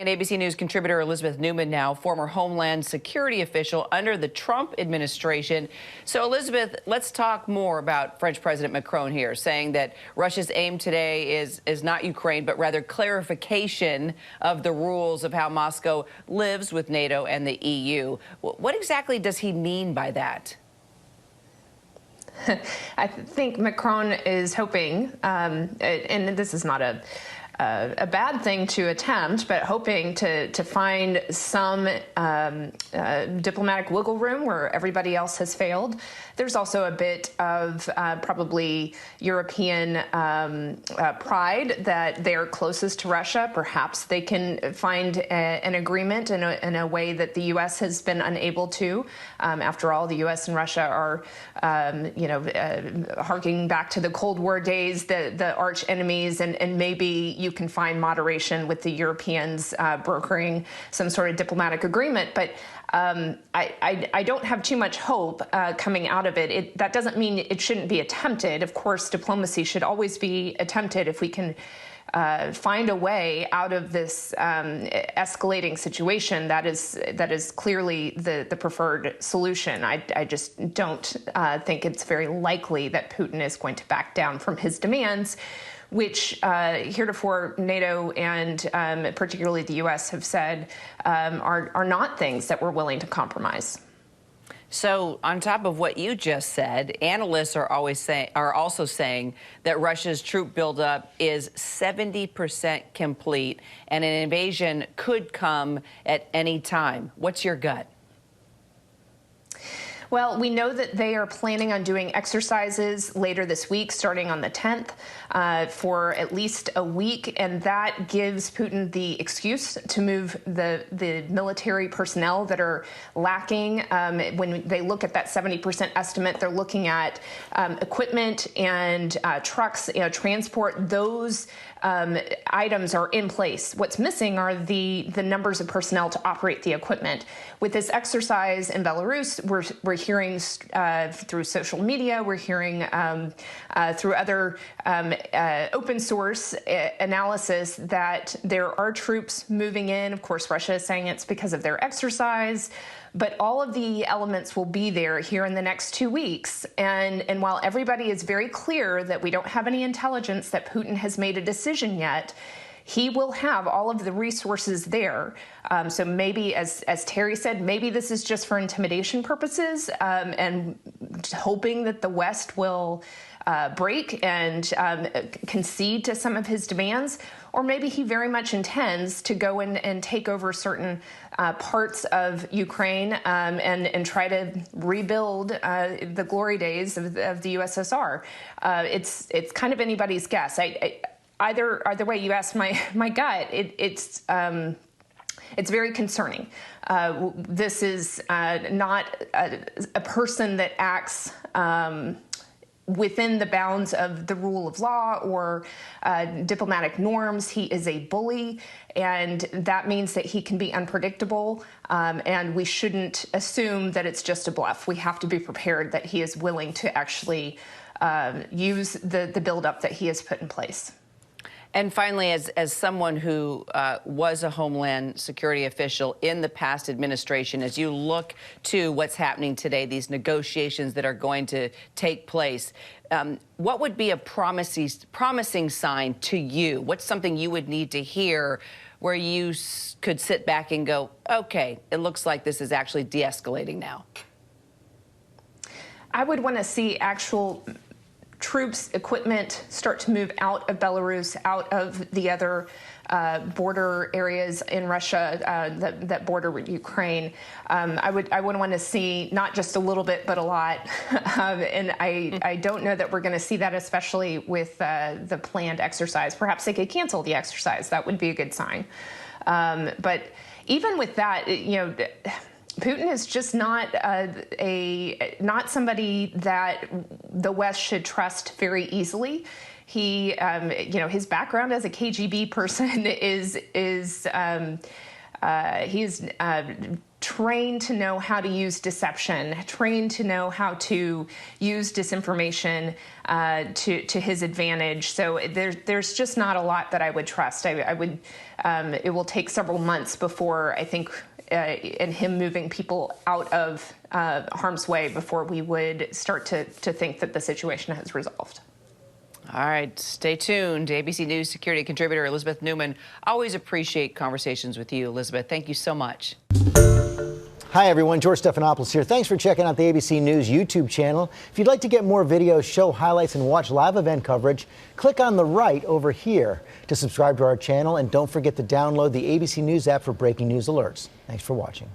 And ABC News contributor Elizabeth Neumann now, former Homeland Security official under the Trump administration. So, Elizabeth, let's talk more about French President Macron here, saying that Russia's aim today is not Ukraine, but rather clarification of the rules of how Moscow lives with NATO and the EU. What exactly does he mean by that? I think Macron is hoping, and this is not a bad thing to attempt, but hoping to find some diplomatic wiggle room where everybody else has failed. There's also a bit of probably European pride that they're closest to Russia. Perhaps they can find an agreement in a way that the U.S. has been unable to. After all, the U.S. and Russia are, harking back to the Cold War days, the arch enemies, and maybe you can find moderation with the Europeans brokering some sort of diplomatic agreement. But I don't have too much hope coming out of it. That doesn't mean it shouldn't be attempted. Of course, diplomacy should always be attempted if we can find a way out of this escalating situation. That is clearly the preferred solution. I just don't think it's very likely that Putin is going to back down from his demands, which heretofore NATO and particularly the U.S. have said are not things that we're willing to compromise. So, on top of what you just said, analysts are also saying that Russia's troop buildup is 70% complete, and an invasion could come at any time. What's your gut? Well, we know that they are planning on doing exercises later this week, starting on the 10th, for at least a week, and that gives Putin the excuse to move the military personnel that are lacking. When they look at that 70% estimate, they're looking at equipment and trucks, transport. Those items are in place. What's missing are the numbers of personnel to operate the equipment. With this exercise in Belarus, we're hearing through social media, we're hearing through other open source analysis that there are troops moving in. Of course, Russia is saying it's because of their exercise, but all of the elements will be there here in the next 2 weeks. And while everybody is very clear that we don't have any intelligence that Putin has made a decision yet, he will have all of the resources there. So maybe, as Terry said, maybe this is just for intimidation purposes, and hoping that the West will break and concede to some of his demands. Or maybe he very much intends to go in and take over certain parts of Ukraine and try to rebuild the glory days of the USSR. It's kind of anybody's guess. Either way you ask my gut, it's very concerning. This is not a person that acts within the bounds of the rule of law or diplomatic norms. He is a bully, and that means that he can be unpredictable, and we shouldn't assume that it's just a bluff. We have to be prepared that he is willing to actually use the buildup that he has put in place. And finally, as someone who was a Homeland Security official in the past administration, as you look to what's happening today, these negotiations that are going to take place, what would be a promising sign to you? What's something you would need to hear where you could sit back and go, okay, it looks like this is actually de-escalating now? I would want to see actual troops, equipment start to move out of Belarus, out of the other border areas in Russia that border with Ukraine. I would want to see not just a little bit, but a lot. And I don't know that we're going to see that, especially with the planned exercise. Perhaps they could cancel the exercise. That would be a good sign. But even with that, Putin is just not somebody that the West should trust very easily. He, his background as a KGB person is he's trained to know how to use deception, trained to know how to use disinformation to his advantage. So there's just not a lot that I would trust. I would. It will take several months before I think, and him moving people out of harm's way before we would start to think that the situation has resolved. All right, stay tuned. ABC News security contributor Elizabeth Neumann. Always appreciate conversations with you, Elizabeth. Thank you so much. Hi, everyone. George Stephanopoulos here. Thanks for checking out the ABC News YouTube channel. If you'd like to get more videos, show highlights, and watch live event coverage, click on the right over here to subscribe to our channel. And don't forget to download the ABC News app for breaking news alerts. Thanks for watching.